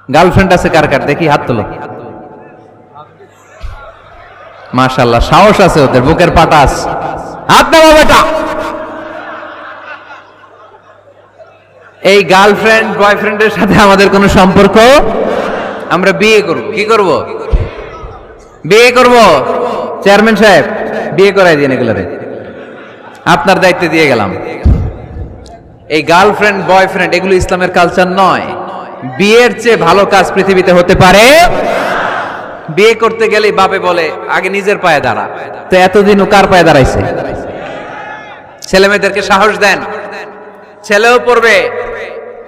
Girlfriend আছে কার কার দেখি হাত তোলো। মাশাআল্লাহ, সাহস আছে ওদের, বুকের পাটা আছে। হাত নামা বেটা। এই গার্লফ্রেন্ড বয়ফ্রেন্ডের সাথে আমাদের কোনো সম্পর্ক, আমরা বিয়ে করব। কি করব? বিয়ে করব। চেয়ারম্যান সাহেব বিয়ে করাই দিন এগুলোরে, আপনার দায়িত্বে দিয়ে গেলাম। এই গার্লফ্রেন্ড বয়ফ্রেন্ড এগুলো ইসলামের কালচার নয়। বিয়ের চেয়ে ভালো কাজ পৃথিবীতে হতে পারে। বিয়ে করতে গেলে বাপে বলে আগে নিজের পায়ে দাঁড়া। তো এতদিন ও কার পায়ে দাঁড়াইছে? ছেলে মেয়েদেরকে সাহস দেন, ছেলেও পড়বে।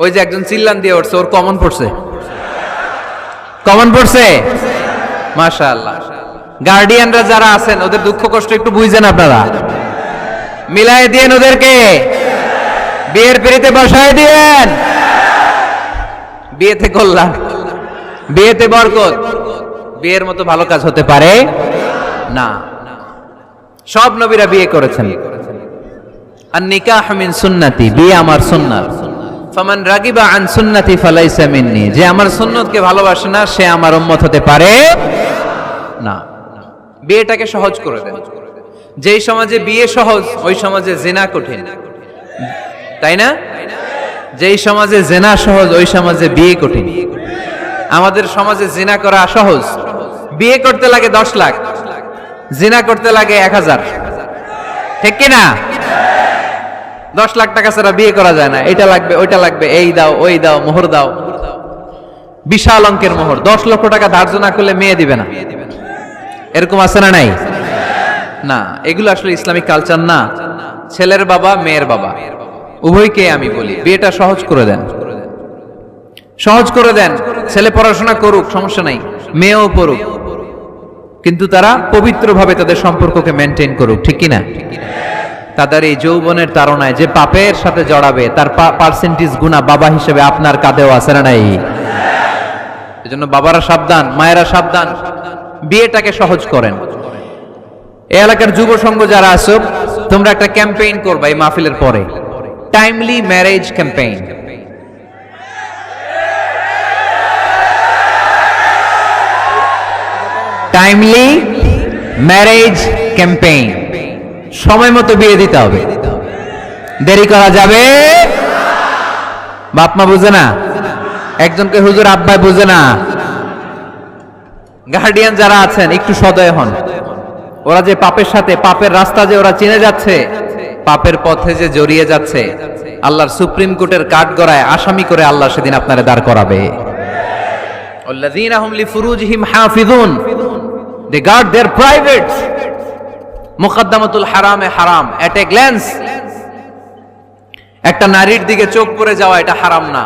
ওই যে একজন চিল্লান দিয়ে উঠছে, ওর কমন পড়ছে, কমন পড়ছে। মাশাআল্লাহ। গার্ডিয়ানরা যারা আছেন ওদের দুঃখ কষ্ট একটু বুঝেন আপনারা, মিলাই দিয়েন ওদেরকে, বিয়ের পিড়িতে বসায় দিয়েন। বিয়েতে কল্যাণ, বিয়েতে বরকত। বিয়ের মতো ভালো কাজ হতে পারে না। সব নবীরা বিয়ে করেছেন। আর নিকাহ মিন সুন্নতি, বিয়ে আমার সুন্নাত। ফামান রাগিবা আন সুন্নতি ফালাইসা মিন্নি, যে আমার সুন্নতকে ভালোবাসে না সে আমার উম্মত হতে পারে না। বিয়েটাকে সহজ করে দেন। যেই সমাজে বিয়ে সহজ ওই সমাজে জিনা কঠিন, তাই না? যেই সমাজে জিনা সহজ ওই সমাজে বিয়ে কঠিন। আমাদের সমাজে জিনা করা সহজ, বিয়ে করতে লাগে 10 লাখ, জিনা করতে লাগে 1000, ঠিক কি না? 10 লাখ টাকা ছাড়া বিয়ে করা যায় না। এটা লাগবে ওইটা লাগবে, এই দাও ওই দাও, মোহর দাও, বিশাল অঙ্কের মোহর। 10 লক্ষ টাকা ধার্য না করলে মেয়ে দিবে না, এরকম আছে না নাই? না, এগুলো আসলে ইসলামিক কালচার না। ছেলের বাবা মেয়ের বাবা উভয়কে আমি বলি বিয়েটা সহজ করে দেন, সহজ করে দেন। ছেলে পড়াশোনা করুক, সমস্যা নাই, মেয়েও পড়ুক, কিন্তু তারা পবিত্রভাবে তাদের সম্পর্ককে মেনটেন করুক, ঠিক কিনা? তাদের এই যৌবনের তাড়নায় যে পাপের সাথে জড়াবে তার পার্সেন্টেজ গুণা বাবা হিসেবে আপনার কাঁধেও আছে না নাই? এজন্য বাবারা সাবধান, মায়েরা সাবধান, বিয়েটাকে সহজ করেন। এই এলাকার যুব সংঘ যারা আছো, তোমরা একটা ক্যাম্পেইন করবা এই মাহফিলের পরে, timely marriage campaign. Timely marriage campaign. সময় মতো বিয়ে দিতে হবে, দেরি করা যাবে। বাপ মা বুঝে না, একজনকে হুজুর আব্বাই বুঝে না। গার্ডিয়ান যারা আছেন একটু সদয় হন। ওরা যে পাপের সাথে, পাপের রাস্তা যে ওরা চিনে যাচ্ছে, পাপের পথে যে জড়িয়ে যাচ্ছে, আল্লাহর সুপ্রিম কোর্টের কাঠগড়ায় আসামি করে আল্লাহ সেদিন আপনারে দাঁড় করাবে। আল্লাযীনা হুম লিফুরুজিহিম হাফিজুন, they guard their privates. মুকদ্দমাতুল হারামে হারাম, এট এ গ্ল্যান্স। একটা নারীর দিকে চোখ পড়ে যাওয়া এটা হারাম না,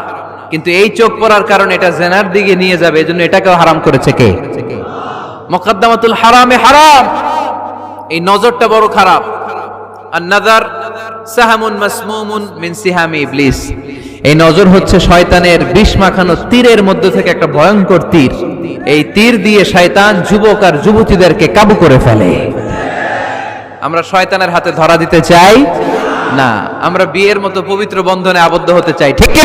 কিন্তু এই চোখ পড়ার কারণে এটা জেনার দিকে নিয়ে যাবে, এজন্য এটাকেও হারাম করেছে কে? মুকদ্দমাতুল হারামে হারাম। এই নজরটা বড় খারাপ। আর নাযার সাহামুন মাসমুমুন মিন সিহামি ইবলিস, এই নজর হচ্ছে শয়তানের বিষ মাখানো তীরের মধ্যে থেকে একটা ভয়ঙ্কর তীর। এই তীর দিয়ে শয়তান যুবক আর যুবতীদেরকে কাবু করে ফেলে। আমরা শয়তানের হাতে ধরা দিতে চাই না, আমরা বিয়ের মতো পবিত্র বন্ধনে আবদ্ধ হতে চাই, ঠিক কি?